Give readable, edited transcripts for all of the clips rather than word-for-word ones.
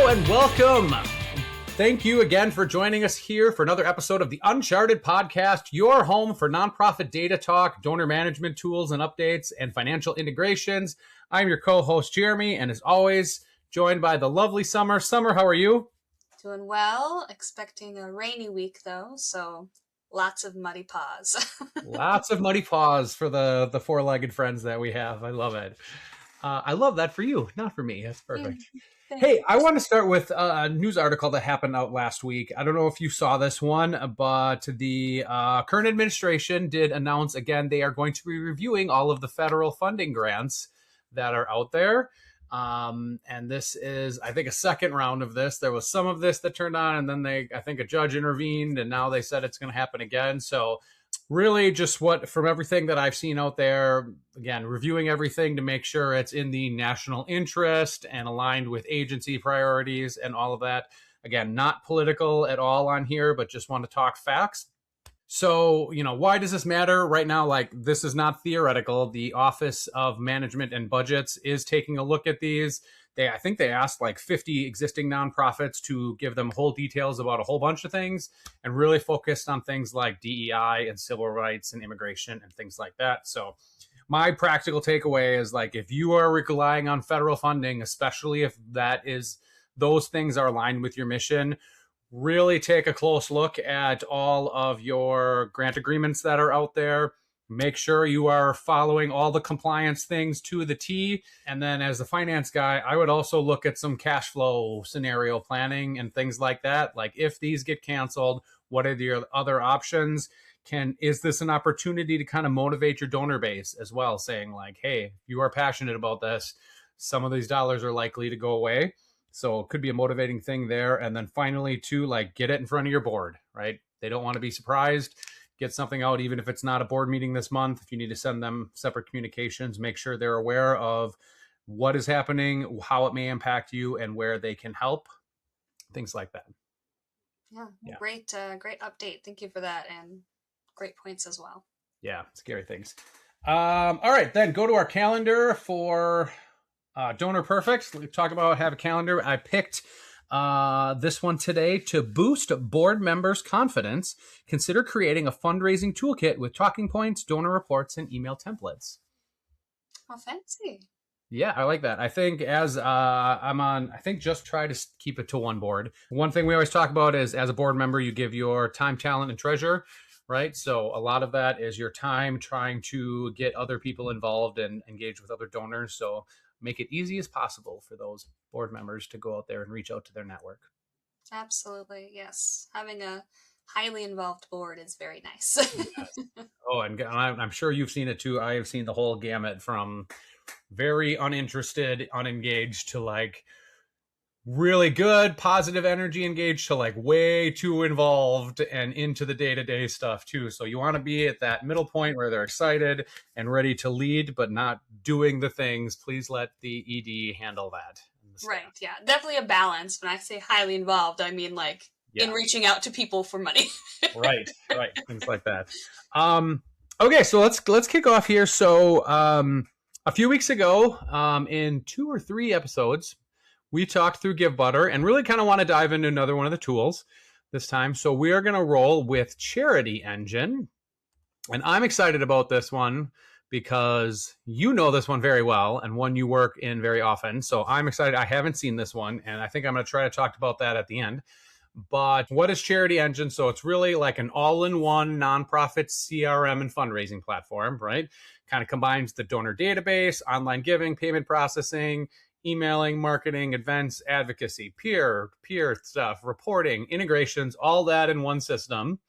Hello and welcome. Thank you again for joining us here for another episode of the Uncharted Podcast, your home for nonprofit data talk, donor management tools and updates, and financial integrations. I'm your co-host, Jeremy, and as always, joined by the lovely Summer. Summer, how are you? Doing well. Expecting a rainy week, though, so lots of muddy paws. Lots of muddy paws for the four-legged friends that we have. I love it. I love that for you, not for me. That's perfect. Hey, I want to start with a news article that happened out last week. I don't know if you saw this one, but the current administration did announce again they are going to be reviewing all of the federal funding grants that are out there. And this is, I think, a second round of this. There was some of this that turned on, and then I think a judge intervened, and now they said it's going to happen again. So really just from everything that I've seen out there, again, reviewing everything to make sure it's in the national interest and aligned with agency priorities and all of that. Again, not political at all on here, but just want to talk facts. So, why does this matter right now? Like, this is not theoretical. The Office of Management and Budgets is taking a look at these. I think they asked like 50 existing nonprofits to give them whole details about a whole bunch of things and really focused on things like DEI and civil rights and immigration and things like that. So my practical takeaway is like, if you are relying on federal funding, especially if those things are aligned with your mission, really take a close look at all of your grant agreements that are out there. Make sure you are following all the compliance things to the T. And then as a finance guy, I would also look at some cash flow scenario planning and things like that. Like, if these get canceled, what are the other options? Is this an opportunity to kind of motivate your donor base as well, saying like, hey, you are passionate about this, some of these dollars are likely to go away. So it could be a motivating thing there. And then finally, too, like, get it in front of your board, right? They don't want to be surprised. Get something out, even if it's not a board meeting this month. If you need to send them separate communications, make sure they're aware of what is happening, how it may impact you, and where they can help. Things like that. Yeah. Great update. Thank you for that. And great points as well. Yeah, scary things. All right, then go to our calendar for Donor Perfect. Let's talk about have a calendar. I picked this one today. To boost board members' confidence, consider creating a fundraising toolkit with talking points, donor reports, and email templates. Oh, fancy. Yeah, I like that. I think just try to keep it to one board. One thing we always talk about is, as a board member, you give your time, talent, and treasure, right? So a lot of that is your time trying to get other people involved and engage with other donors. So make it easy as possible for those board members to go out there and reach out to their network. Absolutely, yes. Having a highly involved board is very nice. Yes. Oh, and I'm sure you've seen it too. I have seen the whole gamut from very uninterested, unengaged to like really good, positive energy engaged to like way too involved and into the day-to-day stuff too. So you want to be at that middle point where they're excited and ready to lead, but not doing the things. Please let the ED handle that. Right. Yeah. Definitely a balance. When I say highly involved, I mean like in reaching out to people for money. Right. Things like that. Okay. So let's kick off here. So a few weeks ago, in 2 or 3 episodes, we talked through GiveButter and really kind of want to dive into another one of the tools this time. So we are going to roll with CharityEngine. And I'm excited about this one because you know this one very well and one you work in very often. So I'm excited. I haven't seen this one, and I think I'm going to try to talk about that at the end. But what is CharityEngine? So it's really like an all-in-one nonprofit CRM and fundraising platform, right? Kind of combines the donor database, online giving, payment processing, emailing, marketing, events, advocacy, peer stuff, reporting, integrations, all that in one system,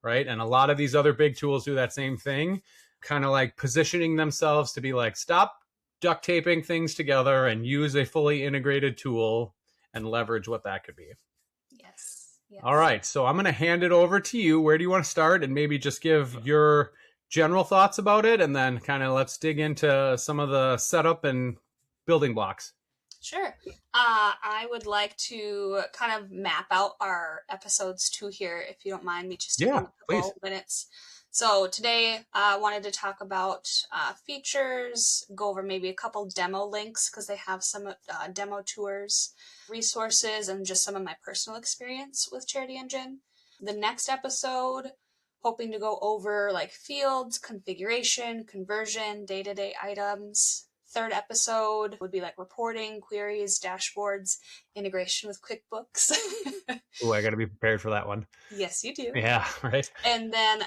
right? And a lot of these other big tools do that same thing, kind of like positioning themselves to be like, stop duct taping things together and use a fully integrated tool and leverage what that could be. Yes. All right. So I'm going to hand it over to you. Where do you want to start? And maybe just give your general thoughts about it, and then kind of let's dig into some of the setup and building blocks. Sure. I would like to kind of map out our episodes too here, if you don't mind me just taking a couple minutes. So today I wanted to talk about features, go over maybe a couple demo links because they have some demo tours, resources, and just some of my personal experience with CharityEngine. The next episode, hoping to go over like fields, configuration, conversion, day-to-day items. Third episode would be like reporting, queries, dashboards, integration with QuickBooks. Oh, I got to be prepared for that one. Yes, you do. Yeah, right. And then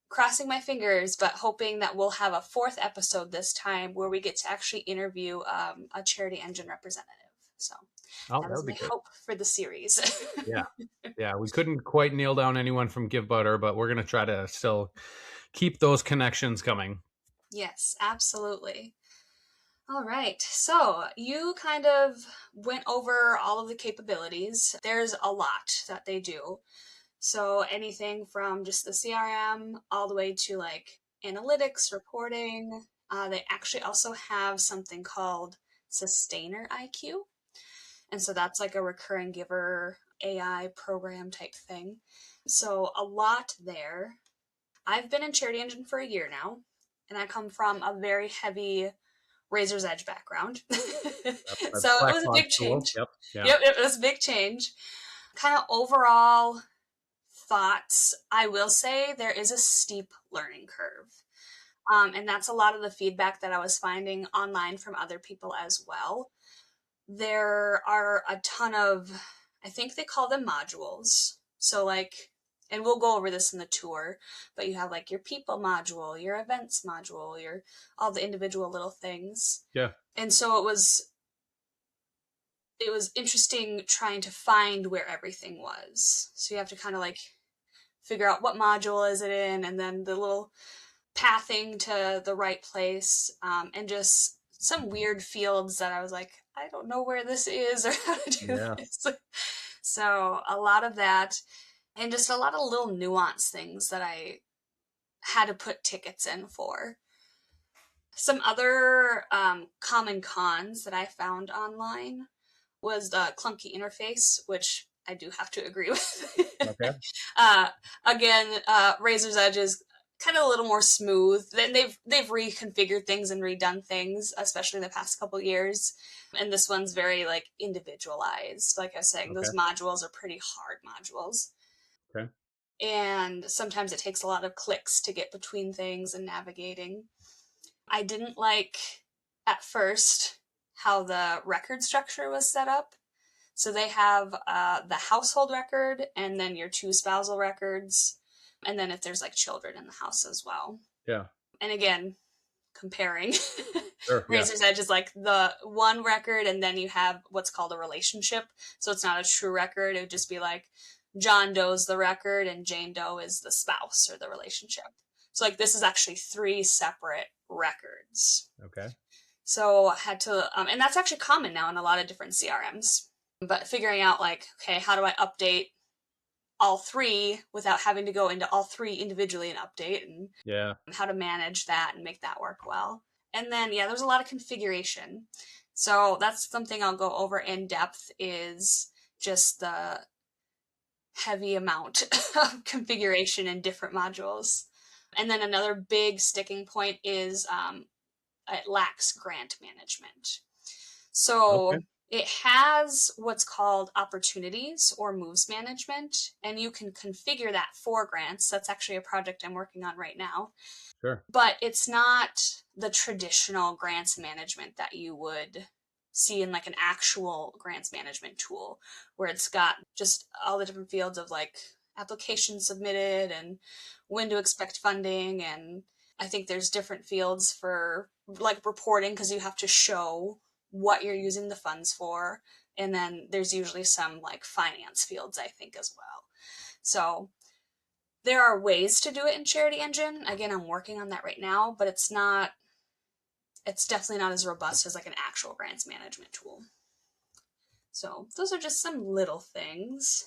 crossing my fingers, but hoping that we'll have a fourth episode this time where we get to actually interview a CharityEngine representative. So that That is would be my good. hope for the series. Yeah, we couldn't quite nail down anyone from Give Butter, but we're going to try to still keep those connections coming. Yes, absolutely. All right, so you kind of went over all of the capabilities. There's a lot that they do. So anything from just the CRM all the way to like analytics, reporting. They actually also have something called Sustainer IQ. And so that's like a recurring giver AI program type thing. So a lot there. I've been in CharityEngine for a year now, and I come from a very heavy Razor's Edge background. So it was a big change. Yep. Yep, it was a big change. Kind of overall thoughts, I will say there is a steep learning curve. And that's a lot of the feedback that I was finding online from other people as well. There are a ton of, I think they call them modules. So like, and we'll go over this in the tour, but you have like your people module, your events module, your all the individual little things. Yeah. And so it was interesting trying to find where everything was. So you have to kind of like figure out what module is it in, and then the little pathing to the right place, and just some weird fields that I was like, I don't know where this is or how to do this. So a lot of that, and just a lot of little nuance things that I had to put tickets in for. Some other common cons that I found online was the clunky interface, which I do have to agree with. Okay. Again, Razor's Edge is kind of a little more smooth. Then they've reconfigured things and redone things, especially in the past couple years. And this one's very like individualized. Like I was saying, those modules are pretty hard modules. Okay. And sometimes it takes a lot of clicks to get between things and navigating. I didn't like at first how the record structure was set up. So they have the household record and then your 2 spousal records. And then if there's like children in the house as well. Yeah. And again, comparing, Sure, Razor's Edge is like the one record, and then you have what's called a relationship. So it's not a true record. It would just be like John Doe's the record and Jane Doe is the spouse or the relationship. So like this is actually 3 separate records. Okay. So I had to, and that's actually common now in a lot of different CRMs. But figuring out like, okay, how do I update all 3 without having to go into all 3 individually and update, and how to manage that and make that work well. And then, there's a lot of configuration. So that's something I'll go over in depth, is just the heavy amount of configuration in different modules. And then another big sticking point is it lacks grant management. So it has what's called opportunities or moves management, and you can configure that for grants. That's actually a project I'm working on right now. Sure. But it's not the traditional grants management that you would see in like an actual grants management tool, where it's got just all the different fields of like applications submitted and when to expect funding. And I think there's different fields for like reporting, because you have to show what you're using the funds for. And then there's usually some like finance fields, I think, as well. So there are ways to do it in CharityEngine. Again, I'm working on that right now, but it's definitely not as robust as like an actual grants management tool. So those are just some little things,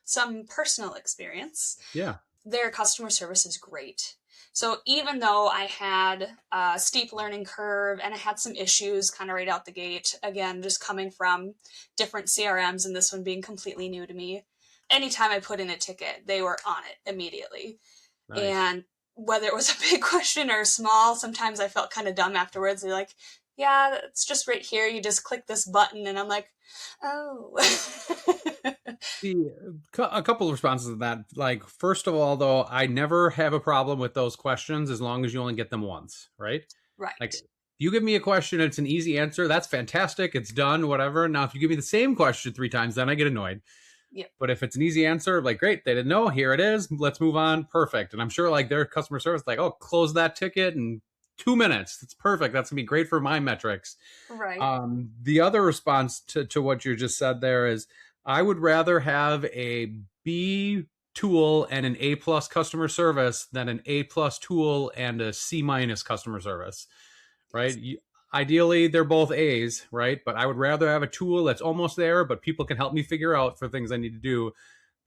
some personal experience. Yeah. Their customer service is great. So even though I had a steep learning curve and I had some issues kind of right out the gate, again, just coming from different CRMs and this one being completely new to me, anytime I put in a ticket, they were on it immediately. Nice. And whether it was a big question or small, sometimes I felt kind of dumb afterwards. They're like, yeah, it's just right here. You just click this button. And I'm like, oh. A couple of responses to that. Like, first of all, though, I never have a problem with those questions as long as you only get them once, right? Like, Right. you give me a question, it's an easy answer. That's fantastic. It's done, whatever. Now, if you give me the same question 3 times, then I get annoyed. Yep. But if it's an easy answer, like, great, they didn't know. Here it is. Let's move on. Perfect. And I'm sure, like, their customer service, like, oh, close that ticket in 2 minutes. It's perfect. That's gonna be great for my metrics. Right. The other response to what you just said there is, I would rather have a B tool and an A plus customer service than an A plus tool and a C minus customer service, right? Ideally, they're both A's, right? But I would rather have a tool that's almost there, but people can help me figure out for things I need to do,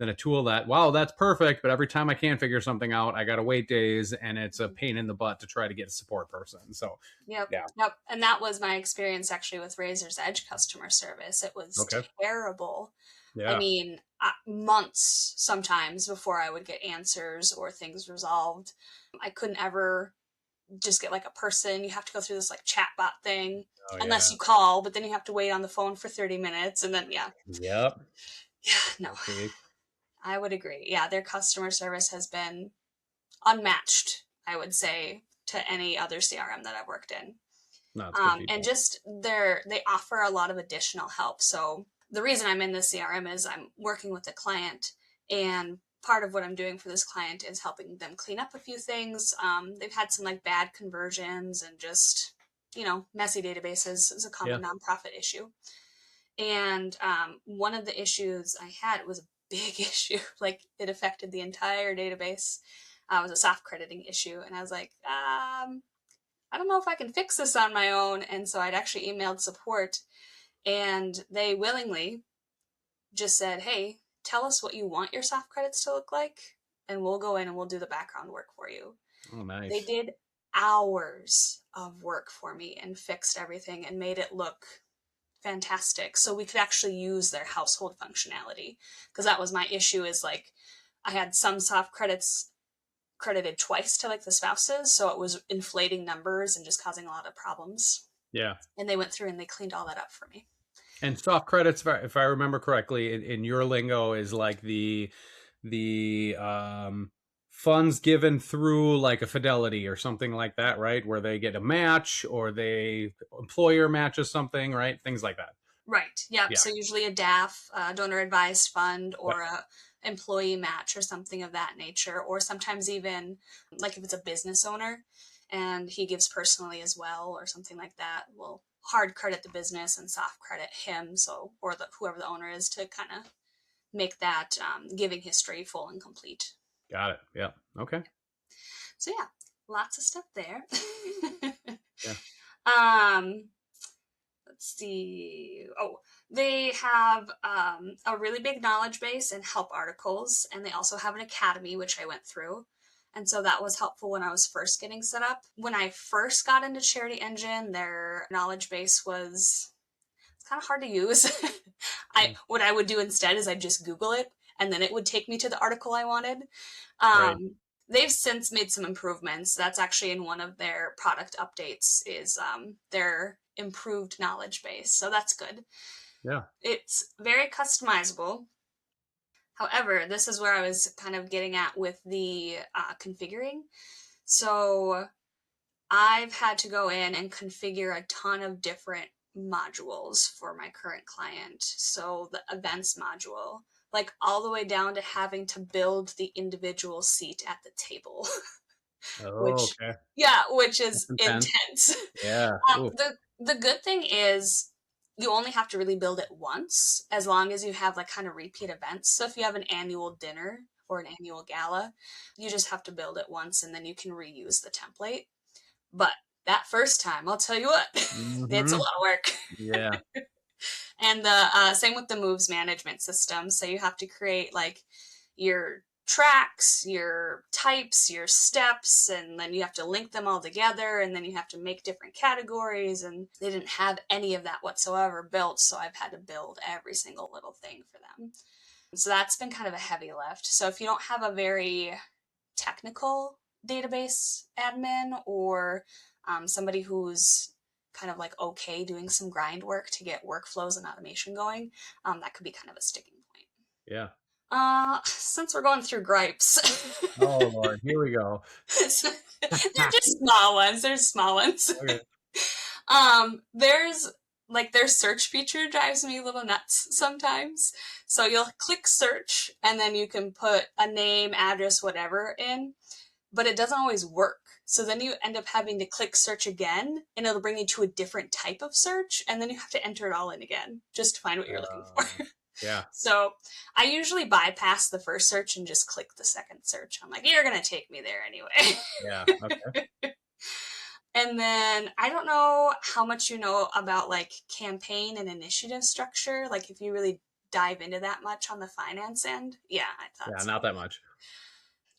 than a tool that, wow, that's perfect, but every time I can figure something out, I got to wait days and it's a pain in the butt to try to get a support person. So, Yep. yeah. Yep. And that was my experience actually with Razor's Edge customer service. It was Okay. terrible. I Yeah. mean, months sometimes before I would get answers or things resolved. I couldn't ever just get like a person. You have to go through this like chatbot thing Oh, unless yeah. you call, but then you have to wait on the phone for 30 minutes. And then, yeah. Yep. Yeah, no, Okay. I would agree. Yeah, their customer service has been unmatched, I would say, to any other CRM that I've worked in. No, it's good And feedback. just they offer a lot of additional help. So the reason I'm in this CRM is I'm working with a client, and part of what I'm doing for this client is helping them clean up a few things. They've had some like bad conversions and just messy databases is a Yeah. common nonprofit issue. And one of the issues I had was a big issue. Like it affected the entire database. It was a soft crediting issue, and I was like, I don't know if I can fix this on my own. And so I'd actually emailed support, and they willingly just said, hey, tell us what you want your soft credits to look like, and we'll go in and we'll do the background work for you. Oh, They nice. did hours of work for me and fixed everything and made it look fantastic. So we could actually use their household functionality. Because that was my issue, is like I had some soft credits credited twice to like the spouses, so it was inflating numbers and just causing a lot of problems. Yeah. And they went through and they cleaned all that up for me. And soft credits, if I remember correctly, in your lingo, is like the funds given through like a Fidelity or something like that, right? Where they get a match or they employer matches something, right? Things like that. Right. Yep. Yeah. So usually a DAF, donor advised fund, Yep. or a employee match or something of that nature, or sometimes even like if it's a business owner and he gives personally as well or something like that, we'll hard credit the business and soft credit him, so or whoever the owner is, to kind of make that giving history full and complete. Got it. Yeah. Okay. So yeah, lots of stuff there. Yeah. um let's see. Oh, they have a really big knowledge base and help articles, and they also have an academy, which I went through. And so that was helpful when I was first getting set up. When I first got into CharityEngine, their knowledge base was kind of hard to use. What I would do instead is I'd just Google it, and then it would take me to the article I wanted. Right. They've since made some improvements. That's actually in one of their product updates, is their improved knowledge base. So that's good. Yeah. It's very customizable. However, this is where I was kind of getting at with the configuring. So I've had to go in and configure a ton of different modules for my current client. So the events module, like all the way down to having to build the individual seat at the table, Oh, which, okay. yeah, which That's is intense. intense. Yeah. Ooh. The good thing is you only have to really build it once, as long as you have like kind of repeat events. So if you have an annual dinner or an annual gala, you just have to build it once and then you can reuse the template. But that first time, I'll tell you what, it's a Mm-hmm. lot of work. Yeah. And the same with the moves management system. So you have to create like your tracks, your types, your steps, and then you have to link them all together, and then you have to make different categories. And they didn't have any of that whatsoever built, so I've had to build every single little thing for them. So that's been kind of a heavy lift. So if you don't have a very technical database admin or somebody who's kind of like okay doing some grind work to get workflows and automation going, that could be kind of a sticking point. Yeah. Since we're going through gripes. Oh Lord, here we go. They're just small ones. There's small ones. Okay. There's like their search feature drives me a little nuts sometimes. So you'll click search and then you can put a name, address, whatever in, but it doesn't always work. So then you end up having to click search again and it'll bring you to a different type of search. And then you have to enter it all in again just to find what you're looking for. Yeah. So I usually bypass the first search and just click the second search. I'm like, you're going to take me there anyway. Yeah. Okay. And then I don't know how much you know about like campaign and initiative structure. Like if you really dive into that much on the finance end. Yeah, I thought so. Not that much.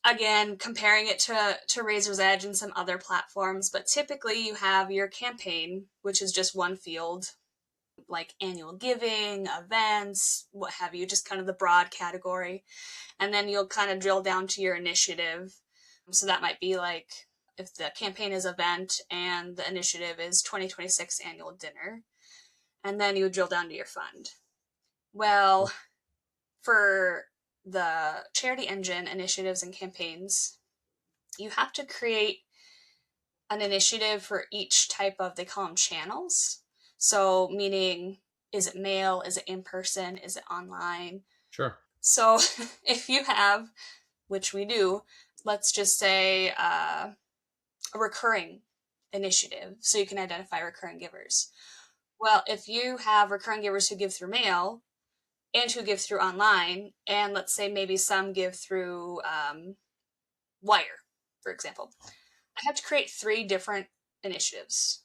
Again, comparing it to Razor's Edge and some other platforms, but typically you have your campaign, which is just one field, like annual giving, events, what have you, just kind of the broad category. And then you'll kind of drill down to your initiative. So that might be like if the campaign is event and the initiative is 2026 annual dinner. And then you drill down to your fund. Well, for the CharityEngine initiatives and campaigns, you have to create an initiative for each type of, they call them channels. So meaning, is it mail? Is it in person? Is it online? Sure. So if you have, which we do, let's just say a recurring initiative, so you can identify recurring givers. Well, if you have recurring givers who give through mail and who give through online, and let's say maybe some give through wire, for example, I have to create 3 different initiatives.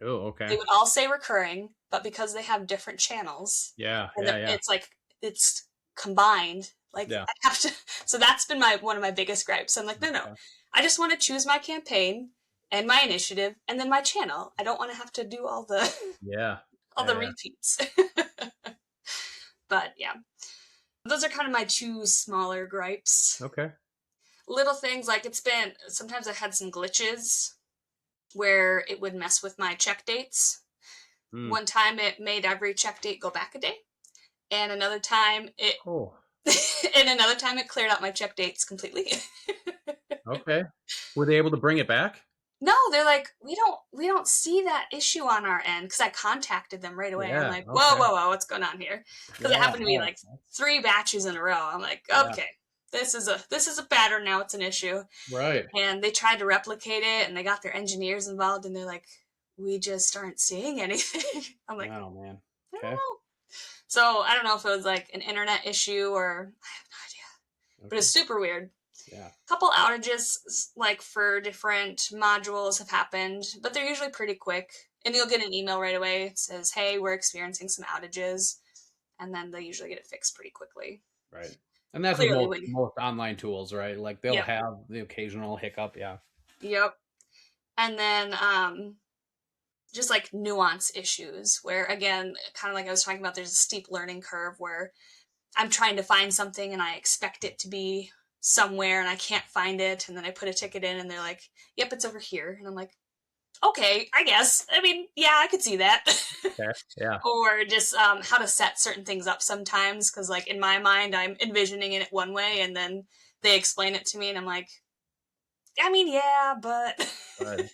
Oh, okay. They would all say recurring, but because they have different channels, it's like it's combined. Like I have to. So that's been one of my biggest gripes. I'm like, no. I just want to choose my campaign and my initiative, and then my channel. I don't want to have to do all the the repeats. But yeah, those are kind of my 2 smaller gripes. Okay. Little things like sometimes I had some glitches where it would mess with my check dates. One time it made every check date go back a day, and another time it cleared out my check dates completely. Okay. Were they able to bring it back? No, they're like, we don't see that issue on our end, because I contacted them right away. I'm like, whoa, what's going on here? Because it happened to be like 3 batches in a row. I'm like, okay, this is a pattern now. It's an issue, right? And they tried to replicate it, and they got their engineers involved, and they're like, we just aren't seeing anything. I'm like, oh man, okay. I don't know. So I don't know if it was like an internet issue or I have no idea, but it's super weird. Yeah. A couple outages like for different modules have happened, but they're usually pretty quick. And you'll get an email right away. It says, hey, we're experiencing some outages. And then they usually get it fixed pretty quickly. Right. And that's with most online tools, right? Like they'll have the occasional hiccup. Yeah. Yep. And then just like nuance issues where, again, kind of like I was talking about, there's a steep learning curve where I'm trying to find something and I expect it to be somewhere and I can't find it, and then I put a ticket in and they're like, yep, it's over here, and I'm like, okay, I guess, I mean, yeah, I could see that. Okay. Yeah. Or just how to set certain things up sometimes, because like in my mind I'm envisioning it one way and then they explain it to me and I'm like, I mean, yeah, but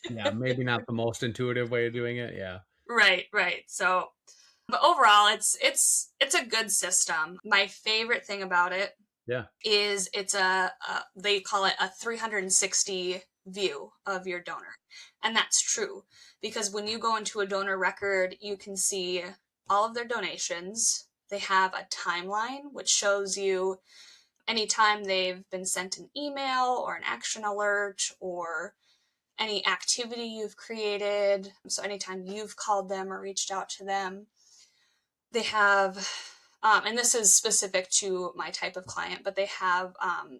yeah, maybe not the most intuitive way of doing it. Yeah. Right. So, but overall it's a good system. My favorite thing about it is it's they call it a 360 view of your donor. And that's true, because when you go into a donor record, you can see all of their donations. They have a timeline, which shows you anytime they've been sent an email or an action alert or any activity you've created. So anytime you've called them or reached out to them. They have and this is specific to my type of client, but they have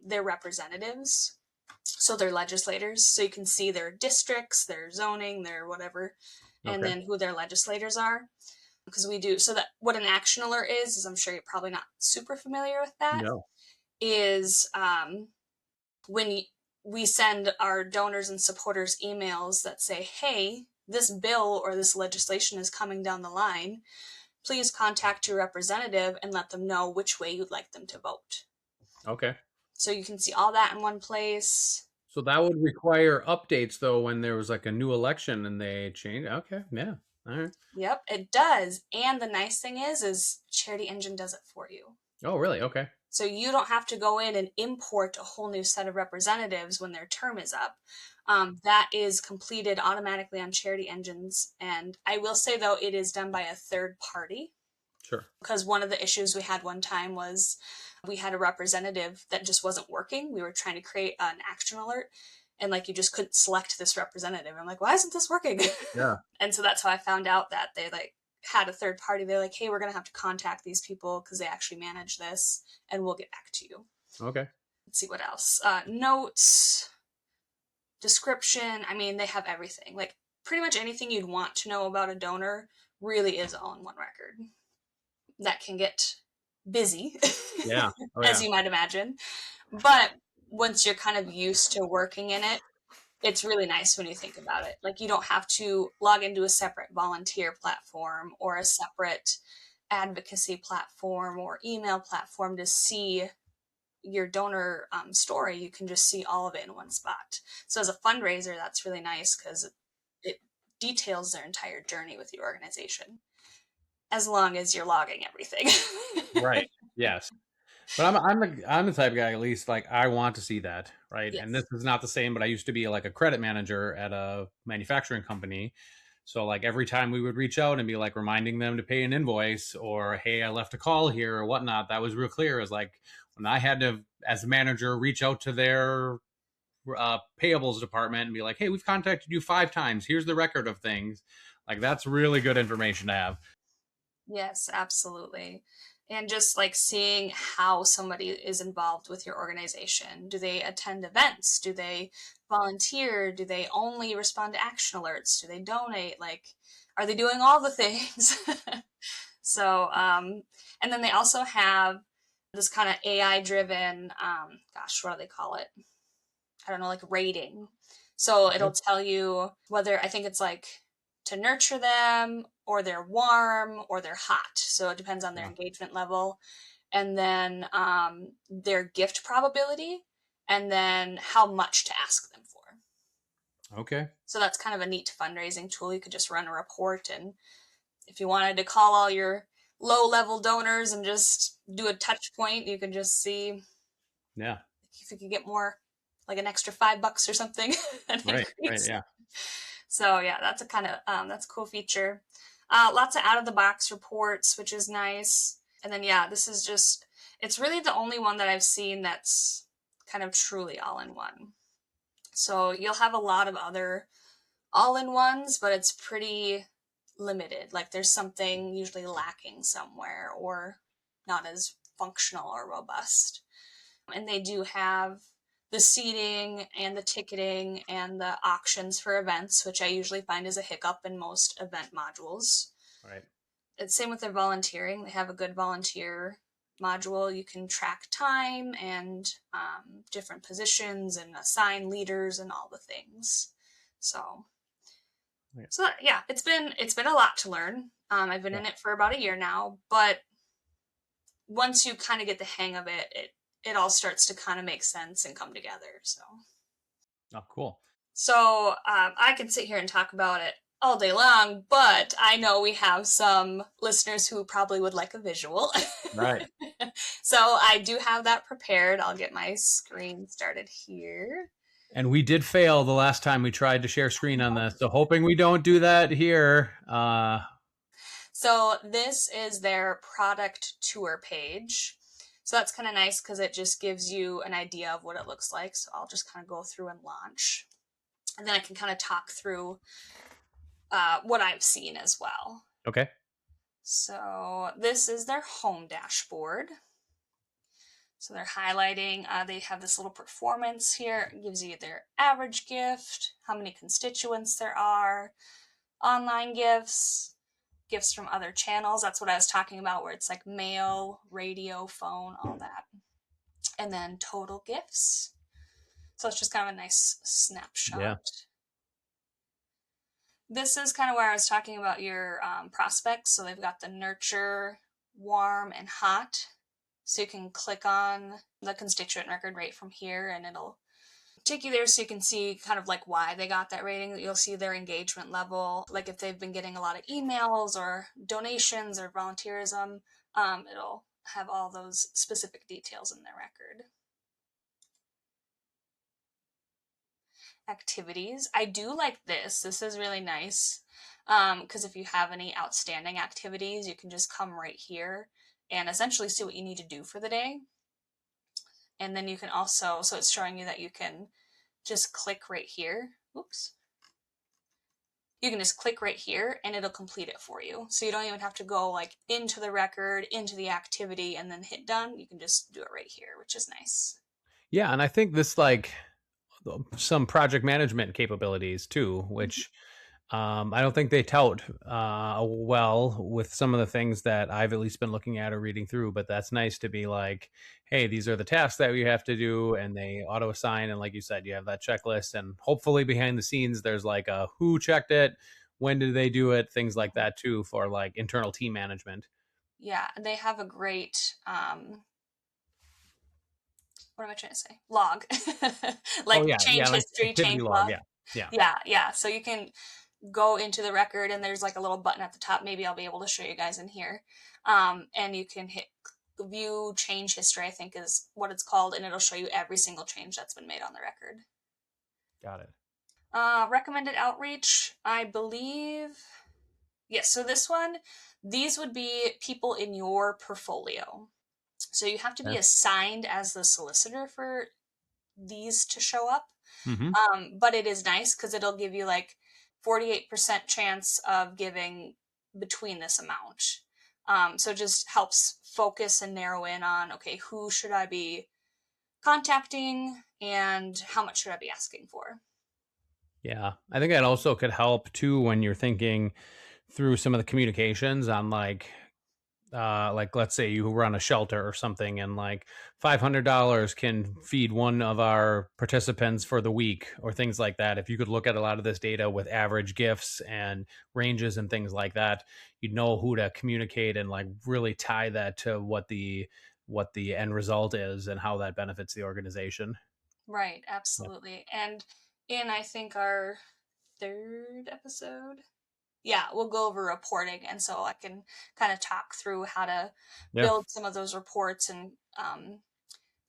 their representatives, so they're legislators, so you can see their districts, their zoning, their whatever, and then who their legislators are, because we do. So that what an action alert is I'm sure you're probably not super familiar with that. No. Is when we send our donors and supporters emails that say, hey, this bill or this legislation is coming down the line. Please contact your representative and let them know which way you'd like them to vote. Okay. So you can see all that in one place. So that would require updates though when there was like a new election and they changed. Okay. Yeah. All right. Yep, it does. And the nice thing is CharityEngine does it for you. Oh, really? Okay. So you don't have to go in and import a whole new set of representatives when their term is up. That is completed automatically on CharityEngines. And I will say, though, it is done by a third party. Sure. Because one of the issues we had one time was we had a representative that just wasn't working. We were trying to create an action alert, and like you just couldn't select this representative. I'm like, why isn't this working? Yeah. And so that's how I found out that they like had a third party. They're like, hey, we're going to have to contact these people because they actually manage this, and we'll get back to you. Okay. Let's see what else. Notes, description. I mean, they have everything. Like pretty much anything you'd want to know about a donor really is all in one record. That can get busy, Yeah. Oh, as yeah. you might imagine. But once you're kind of used to working in it, it's really nice when you think about it. Like you don't have to log into a separate volunteer platform or a separate advocacy platform or email platform to see your donor story. You can just see all of it in one spot. So as a fundraiser, that's really nice because it details their entire journey with your organization, as long as you're logging everything. Right. Yes. But I'm the type of guy, at least, like I want to see that, right? And this Yes. is not the same, but I used to be like a credit manager at a manufacturing company. So like every time we would reach out and be like reminding them to pay an invoice or hey, I left a call here or whatnot, that was real clear. It was like when I had to, as a manager, reach out to their payables department and be like, hey, we've contacted you 5 times. Here's the record of things. Like that's really good information to have. Yes, absolutely. And just like seeing how somebody is involved with your organization. Do they attend events? Do they volunteer? Do they only respond to action alerts? Do they donate? Like, are they doing all the things? So, and then they also have this kind of AI driven, gosh, what do they call it? I don't know, like rating. So it'll tell you whether, I think it's like to nurture them or they're warm or they're hot. So it depends on their Yeah. engagement level. And then their gift probability and then how much to ask them for. Okay. So that's kind of a neat fundraising tool. You could just run a report, and if you wanted to call all your low level donors and just do a touch point, you could just see Yeah. if you could get more, like an extra $5 or something. Right. Right. Yeah. So yeah, that's a kind of that's a cool feature. Lots of out of the box reports, which is nice. And then yeah, this is just, it's really the only one that I've seen that's kind of truly all in one. So you'll have a lot of other all in ones, but it's pretty limited. Like there's something usually lacking somewhere or not as functional or robust. And they do have the seating and the ticketing and the auctions for events, which I usually find is a hiccup in most event modules. Right. It's same with their volunteering. They have a good volunteer module. You can track time and different positions and assign leaders and all the things. So yeah, it's been a lot to learn. I've been in it for about a year now, but once you kind of get the hang of it, it all starts to kind of make sense and come together. So, oh, cool. So I can sit here and talk about it all day long, but I know we have some listeners who probably would like a visual. Right. So I do have that prepared. I'll get my screen started here. And we did fail the last time we tried to share screen on this, so hoping we don't do that here. So this is their product tour page. So that's kind of nice because it just gives you an idea of what it looks like. So I'll just kind of go through and launch. And then I can kind of talk through what I've seen as well. Okay. So this is their home dashboard. So they're highlighting, they have this little performance here. It gives you their average gift, how many constituents there are, online gifts, gifts from other channels. That's what I was talking about, where it's like mail, radio, phone, all that. And then total gifts. So So it's just kind of a nice snapshot. Yeah. This is kind of where I was talking about your prospects. So they've got the nurture, warm, and hot. So you can click on the constituent record right from here and it'll take you there so you can see kind of like why they got that rating. You'll see their engagement level, like if they've been getting a lot of emails or donations or volunteerism, it'll have all those specific details in their record. Activities. I do like this. This is really nice because if you have any outstanding activities, you can just come right here and essentially see what you need to do for the day. And then you can also, so it's showing you that you can just click right here. Oops. You can just click right here and it'll complete it for you. So you don't even have to go like into the record, into the activity, and then hit done. You can just do it right here, which is nice. Yeah. And I think this, like, some project management capabilities too, which I don't think they tout well with some of the things that I've at least been looking at or reading through, but that's nice to be like, hey, these are the tasks that we have to do, and they auto assign. And like you said, you have that checklist, and hopefully behind the scenes, there's like a who checked it, when did they do it, things like that too, for like internal team management. Yeah, they have a great what am I trying to say? Log. Oh Like yeah, change yeah, like history, activity change log. log. Yeah, yeah, Yeah. So you can go into the record and there's like a little button at the top. Maybe I'll be able to show you guys in here. And you can hit view change history, I think is what it's called, and it'll show you every single change that's been made on the record. got it. Recommended outreach, I believe. Yes, so this one, these would be people in your portfolio. So you have to be Okay. assigned as the solicitor for these to show up. Mm-hmm. But it is nice because it'll give you like 48% chance of giving between this amount. So it just helps focus and narrow in on, okay, who should I be contacting and how much should I be asking for? Yeah, I think that also could help too when you're thinking through some of the communications on like let's say you run a shelter or something, and like $500 can feed one of our participants for the week or things like that. If you could look at a lot of this data with average gifts and ranges and things like that, you'd know who to communicate and like really tie that to what the end result is and how that benefits the organization. Right, Yeah. absolutely. And in, I think, our third episode, yeah, we'll go over reporting. And so I can kind of talk through how to Yeah. build some of those reports and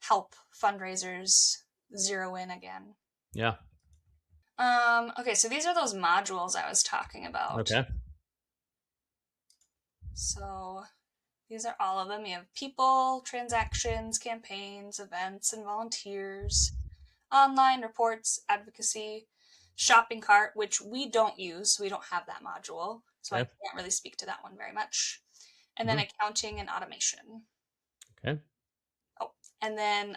help fundraisers zero in again. Yeah. Okay, so these are those modules I was talking about. Okay. So these are all of them. You have people, transactions, campaigns, events, and volunteers, online reports, advocacy, shopping cart, which we don't use. We don't have that module. So I Okay. can't really speak to that one very much. And then Hmm. accounting and automation. Okay. Oh, and then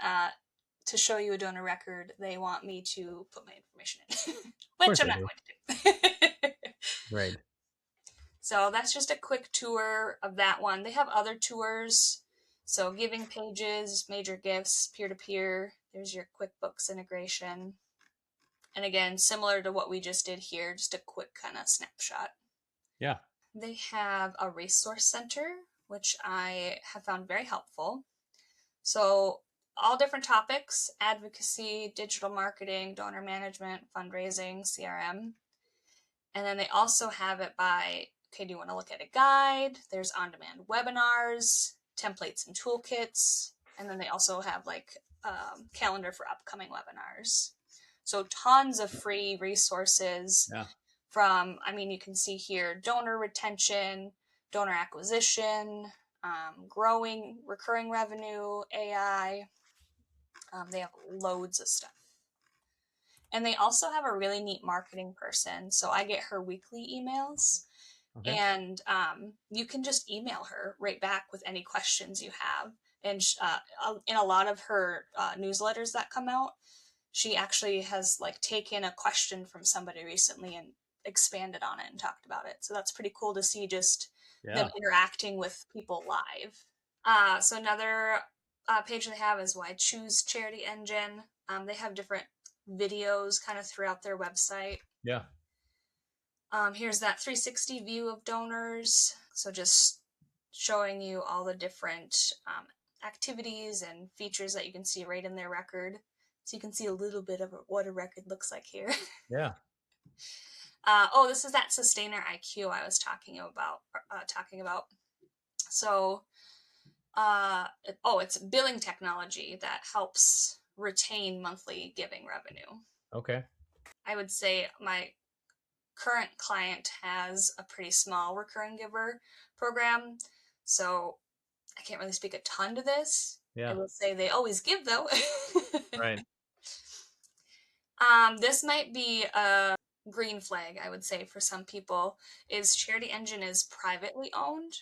to show you a donor record, they want me to put my information in, Of which course I'm I not do. going to do. Right. So that's just a quick tour of that one. They have other tours. So giving pages, major gifts, peer-to-peer. There's your QuickBooks integration. And again, similar to what we just did here, just a quick kind of snapshot. Yeah. They have a resource center, which I have found very helpful. So all different topics: advocacy, digital marketing, donor management, fundraising, CRM. And then they also have it by, okay, do you want to look at a guide? There's on-demand webinars, templates and toolkits. And then they also have like calendar for upcoming webinars. So tons of free resources Yeah. from, I mean, you can see here, donor retention, donor acquisition, growing recurring revenue, AI. They have loads of stuff. And they also have a really neat marketing person. So I get her weekly emails, Okay. and you can just email her right back with any questions you have. And in a lot of her newsletters that come out, she actually has like taken a question from somebody recently and expanded on it and talked about it. So that's pretty cool to see just them Yeah. interacting with people live. So another page they have is why choose CharityEngine. They have different videos kind of throughout their website. Yeah. Here's that 360 view of donors. So just showing you all the different activities and features that you can see right in their record. So you can see a little bit of what a record looks like here. Yeah. This is that sustainer IQ I was talking about. So, it's billing technology that helps retain monthly giving revenue. Okay. I would say my current client has a pretty small recurring giver program, so I can't really speak a ton to this. I Yeah. will say they always give, though. Right. This might be a green flag, I would say, for some people, is CharityEngine is privately owned.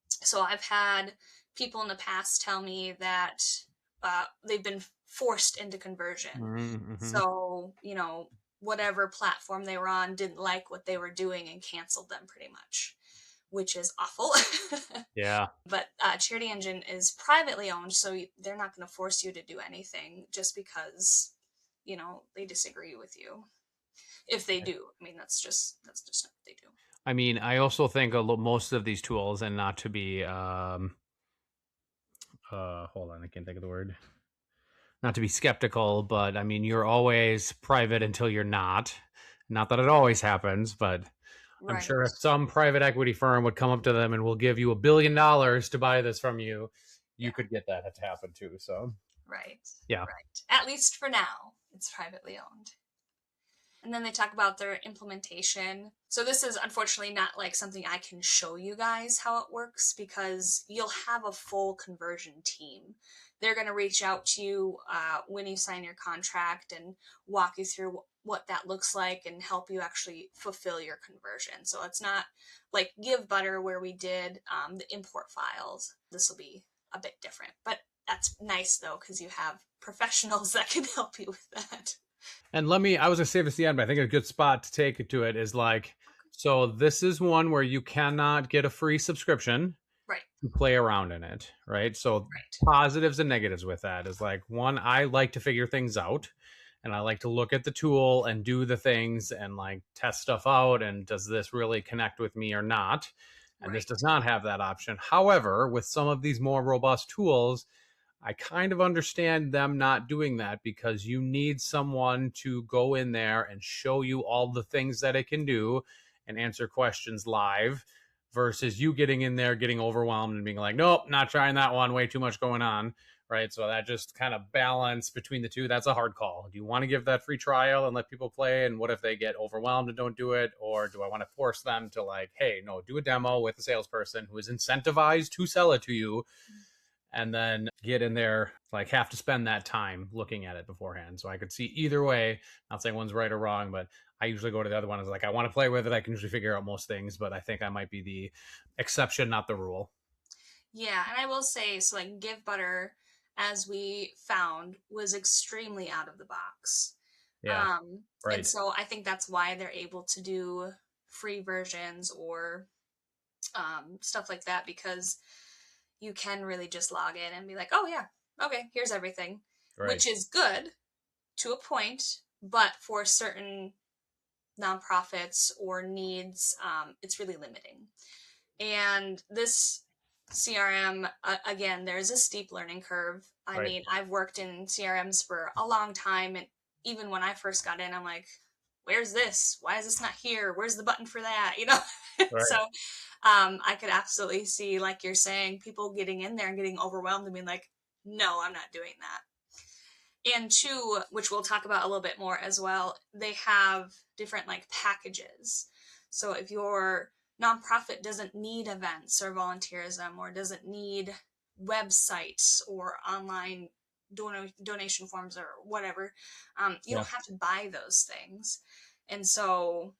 So I've had people in the past tell me that they've been forced into conversion. Mm-hmm. So, whatever platform they were on didn't like what they were doing and canceled them pretty much, which is awful. Yeah. But CharityEngine is privately owned, so they're not going to force you to do anything just because, they disagree with you. If they do, I mean, that's just not what they do. I mean, I also think most of these tools, and not to be, hold on, I can't think of the word. Not to be skeptical, but I mean, you're always private until you're not. Not that it always happens, but I'm sure if some private equity firm would come up to them and will give you $1 billion to buy this from you, you could get that to happen too. So, right. Yeah. Right. At least for now, it's privately owned. And then they talk about their implementation. So this is unfortunately not like something I can show you guys how it works, because you'll have a full conversion team. They're going to reach out to you when you sign your contract and walk you through what that looks like and help you actually fulfill your conversion. So it's not like Give Butter where we did the import files. This will be a bit different, but that's nice though, because you have professionals that can help you with that. And I was going to save this to the end, but I think a good spot to take it to it is like, so this is one where you cannot get a free subscription. Right. To play around in it, right? So right. Positives and negatives with that is like, one, I like to figure things out, and I like to look at the tool and do the things and like test stuff out, and does this really connect with me or not? And this does not have that option. However, with some of these more robust tools, I kind of understand them not doing that, because you need someone to go in there and show you all the things that it can do and answer questions live, versus you getting in there, getting overwhelmed and being like, nope, not trying that one, way too much going on, right? So that just kind of balance between the two, that's a hard call. Do you want to give that free trial and let people play? And what if they get overwhelmed and don't do it? Or do I want to force them to like, hey, no, do a demo with a salesperson who is incentivized to sell it to you, and then get in there, like have to spend that time looking at it beforehand. So I could see either way, not saying one's right or wrong, but I usually go to the other one as like, I want to play with it. I can usually figure out most things, but I think I might be the exception, not the rule. Yeah. And I will say, so like Give Butter, as we found, was extremely out of the box. Yeah. Right. And so I think that's why they're able to do free versions or stuff like that, because you can really just log in and be like, oh yeah, okay, here's everything, Right. which is good to a point, but for certain nonprofits or needs, it's really limiting. And this CRM, again, there's a steep learning curve. I mean, I've worked in CRMs for a long time, and even when I first got in, I'm like, where's this? Why is this not here? Where's the button for that? So I could absolutely see, like you're saying, people getting in there and getting overwhelmed and being like, no, I'm not doing that. And two, which we'll talk about a little bit more as well, they have different like packages. So if your nonprofit doesn't need events or volunteerism, or doesn't need websites or online donation forms or whatever, you don't have to buy those things. And so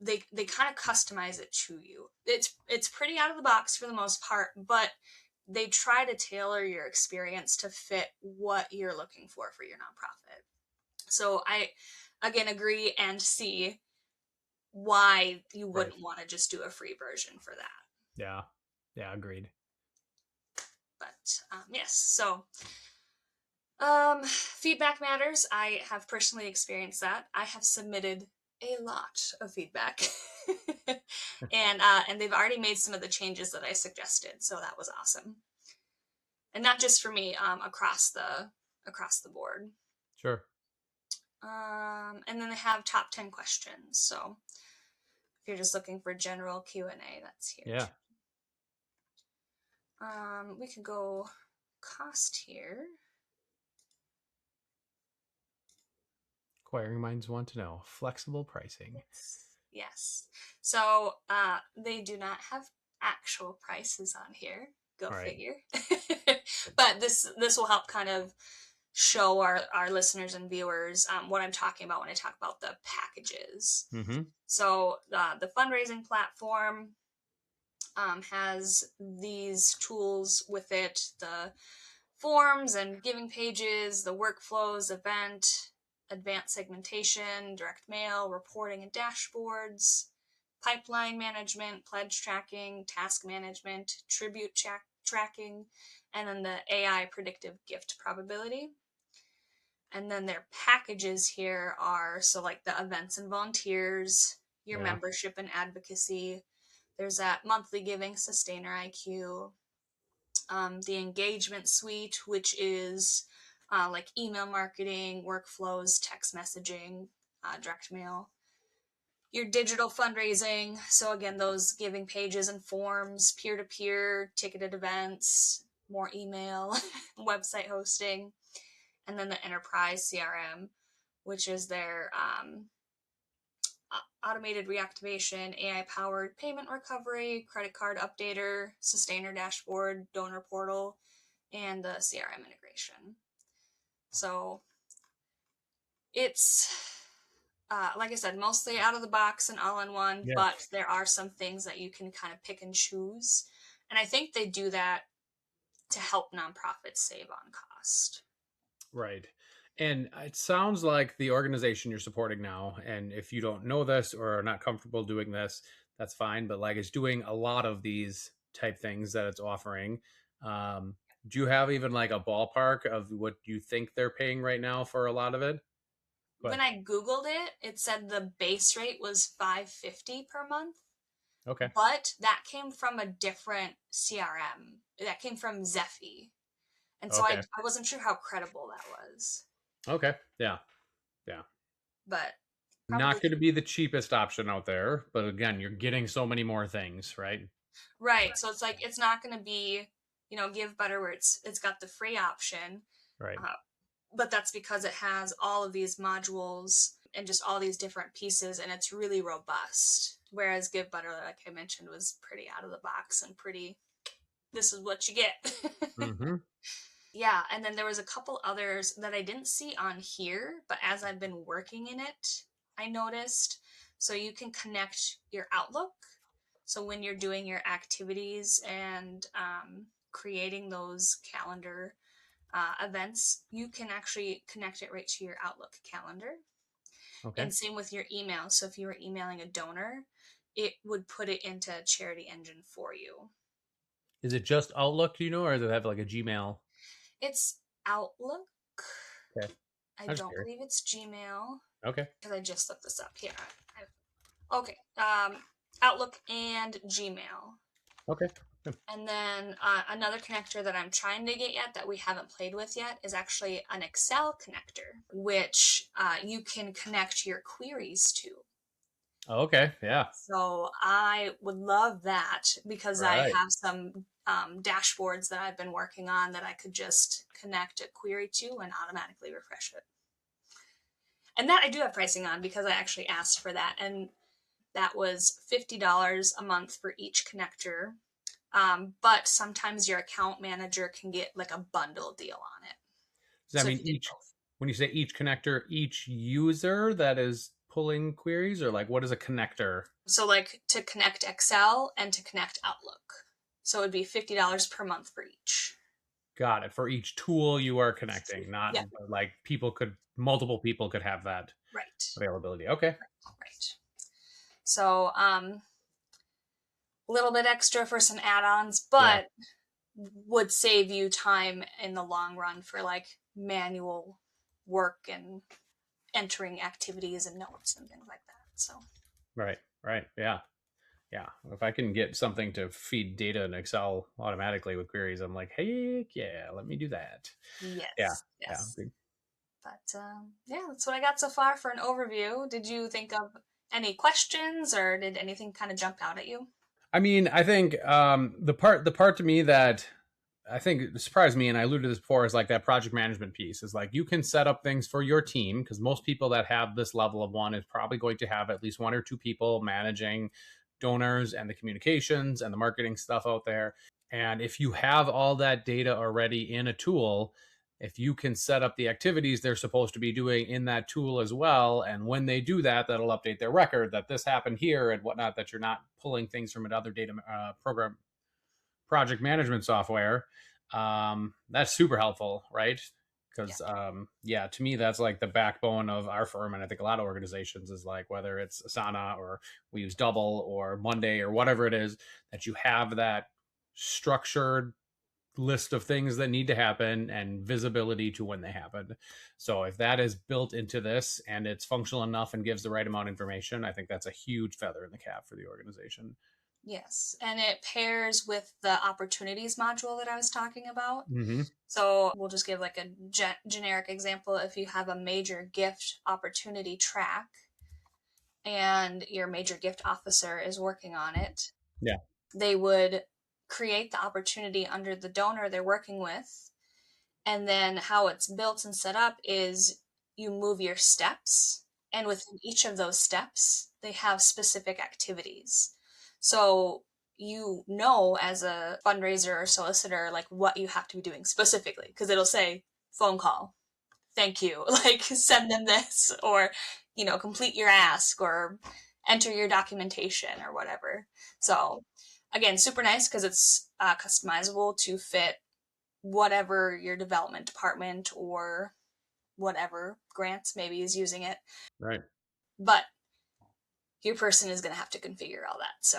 they kind of customize it to you. It's pretty out of the box for the most part, but they try to tailor your experience to fit what you're looking for your nonprofit. So I, again, agree and see why you wouldn't want to just do a free version for that. Yeah, agreed. But yes, so Feedback matters. I have personally experienced that. I have submitted a lot of feedback, and they've already made some of the changes that I suggested. So that was awesome, and not just for me. Across the board. Sure. And then they have top 10 questions. So if you're just looking for general Q&A, that's here. Yeah. We could go cost here. Inquiring minds want to know flexible pricing. Yes. So they do not have actual prices on here. Go figure. But this will help kind of show our listeners and viewers what I'm talking about when I talk about the packages. Mm-hmm. So the fundraising platform has these tools with it, the forms and giving pages, the workflows, event, advanced segmentation, direct mail, reporting and dashboards, pipeline management, pledge tracking, task management, tribute tracking, and then the AI predictive gift probability. And then their packages here are, so like the events and volunteers, your membership and advocacy. There's that monthly giving, sustainer IQ, the engagement suite, which is like email marketing, workflows, text messaging, direct mail. Your digital fundraising, so again, those giving pages and forms, peer-to-peer, ticketed events, more email, website hosting, and then the enterprise CRM, which is their automated reactivation, AI-powered payment recovery, credit card updater, sustainer dashboard, donor portal, and the CRM integration. So it's, like I said, mostly out of the box and all in one, but there are some things that you can kind of pick and choose. And I think they do that to help nonprofits save on cost. Right. And it sounds like the organization you're supporting now, and if you don't know this or are not comfortable doing this, that's fine. But like it's doing a lot of these type things that it's offering. Do you have even like a ballpark of what you think they're paying right now for a lot of it? When I Googled it, it said the base rate was $550 per month. Okay. But that came from a different CRM. That came from Zephy. And so I wasn't sure how credible that was. Okay. Yeah. Yeah. But not going to be the cheapest option out there, but again, you're getting so many more things, right? Right. So it's like it's not going to be, Give Better where it's got the free option. Right. But that's because it has all of these modules and just all these different pieces, and it's really robust. Whereas Give Better, like I mentioned, was pretty out of the box and pretty, this is what you get. Mm-hmm. Yeah, and then there was a couple others that I didn't see on here, but as I've been working in it, I noticed. So you can connect your Outlook. So when you're doing your activities and creating those calendar events, you can actually connect it right to your Outlook calendar. Okay. And same with your email. So if you were emailing a donor, it would put it into CharityEngine for you. Is it just Outlook, do you know, or does it have like a Gmail? It's Outlook. Okay. I don't believe it's Gmail. Okay. Because I just looked this up here. Okay. Outlook and Gmail. Okay. And then another connector that I'm trying to get yet that we haven't played with yet is actually an Excel connector, which you can connect your queries to. Okay. Yeah. So I would love that because I have some dashboards that I've been working on that I could just connect a query to and automatically refresh it. And that I do have pricing on because I actually asked for that. And that was $50 a month for each connector. But sometimes your account manager can get like a bundle deal on it. Does that mean when you say each connector, each user that is pulling queries, or like what is a connector? So like to connect Excel and to connect Outlook. So it would be $50 per month for each. Got it. For each tool you are connecting, not like multiple people could have that availability. Okay. Right. So a little bit extra for some add-ons, but would save you time in the long run for like manual work and entering activities and notes and things like that. So Right. Yeah. If I can get something to feed data in Excel automatically with queries, I'm like, hey, yeah, let me do that. Yeah. yes. Good. But yeah, that's what I got so far for an overview. Did you think of any questions, or did anything kind of jump out at you? I mean, I think the part to me that I think surprised me, and I alluded to this before, is like that project management piece. Is like you can set up things for your team, because most people that have this level of one is probably going to have at least one or two people managing donors and the communications and the marketing stuff out there. And if you have all that data already in a tool, if you can set up the activities they're supposed to be doing in that tool as well, and when they do that, that'll update their record that this happened here and whatnot, that you're not pulling things from another data program project management software, that's super helpful, right? Because yeah, to me that's like the backbone of our firm, and I think a lot of organizations is like, whether it's Asana or we use Double or Monday or whatever it is, that you have that structured list of things that need to happen and visibility to when they happen. So if that is built into this and it's functional enough and gives the right amount of information, I think that's a huge feather in the cap for the organization. Yes, and it pairs with the opportunities module that I was talking about. Mm-hmm. So we'll just give like a generic example. If you have a major gift opportunity track and your major gift officer is working on it, Yeah. they would create the opportunity under the donor they're working with. And then how it's built and set up is you move your steps, and within each of those steps, they have specific activities. So you know, as a fundraiser or solicitor, like what you have to be doing specifically, because it'll say phone call, thank you, like send them this, or, complete your ask or enter your documentation or whatever. So again, super nice because it's customizable to fit whatever your development department or whatever grants maybe is using it. Right. But your person is going to have to configure all that. So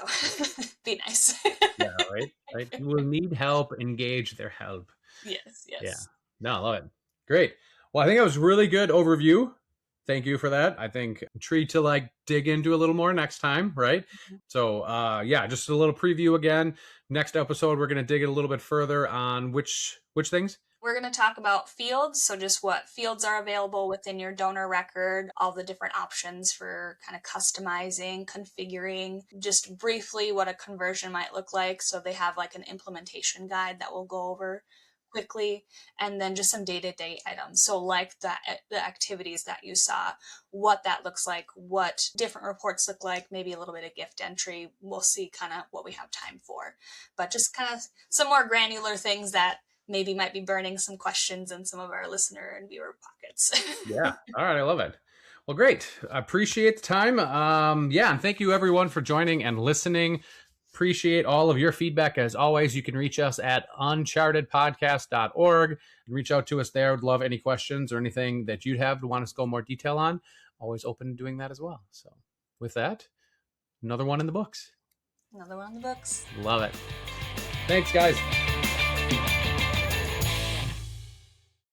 be nice. Yeah, right. You will need help, engage their help. Yes. Yeah. No, I love it. Great. Well, I think that was really good overview. Thank you for that. I think tree to like dig into a little more next time, right? Mm-hmm. So yeah, just a little preview again. Next episode, we're gonna dig it a little bit further on which things. We're going to talk about fields, so just what fields are available within your donor record, all the different options for kind of customizing, configuring, just briefly what a conversion might look like. So they have like an implementation guide that we'll go over quickly, and then just some day-to-day items. So like the activities that you saw, what that looks like, what different reports look like, maybe a little bit of gift entry. We'll see kind of what we have time for, but just kind of some more granular things that maybe might be burning some questions in some of our listener and viewer pockets. Yeah. All right. I love it. Well, great. I appreciate the time. Yeah. And thank you everyone for joining and listening. Appreciate all of your feedback. As always, you can reach us at unchartedpodcast.org and reach out to us there. Would love any questions or anything that you'd have to want us to go more detail on. Always open to doing that as well. So with that, another one in the books. Another one in the books. Love it. Thanks, guys.